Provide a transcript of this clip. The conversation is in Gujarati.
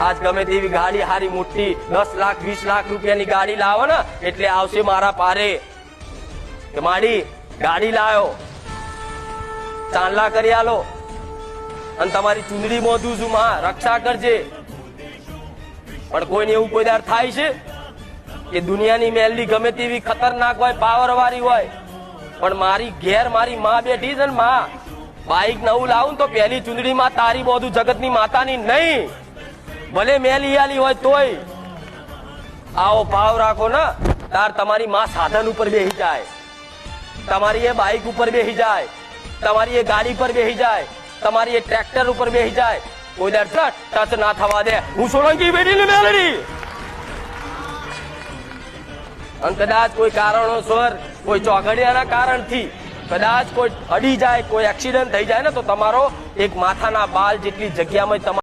આજ ગમે તેવી ગાડી હારી મોટી 10 લાખ 20 લાખ રૂપિયાની ગાડી લાવો ને એટલે આવશે મારા પારે કે માડી ગાડી લાયો ચાંદલા કરી આલો અને તમારી ચુંદડી મોઢું છું માં રક્ષા કરજે। પણ કોઈને એવું કોઈ દાર થાય છે કે દુનિયાની મેલડી ગમે તેવી ખતરનાક હોય પાવર વાળી હોય પણ મારી ઘેર મારી માં બેઠી છે ને માં બાઈક નવું લાવું તો પહેલી ચુંદડી માં તારી બધું જગતની માતાની નહીં ભલે મેલી આલી હોય તોય આવો ભાવ રાખો ને તાર તમારી માં સાધન ઉપર બેહી જાય તમારી એ બાઈક ઉપર બેહી જાય તમારી એ ગાડી પર બેહી જાય તમારી એ ટ્રેક્ટર ઉપર બેહી જાય કોઈ દર ટચ ના થવા દે। હું સોલંકી બેટીની મેલડી અને કદાચ કોઈ કારણોસર કોઈ ચોઘડિયાના કારણથી કદાચ કોઈ અડી જાય કોઈ એક્સિડન્ટ થઈ જાય ને તો તમારો એક માથાના બાલ જેટલી જગ્યામાં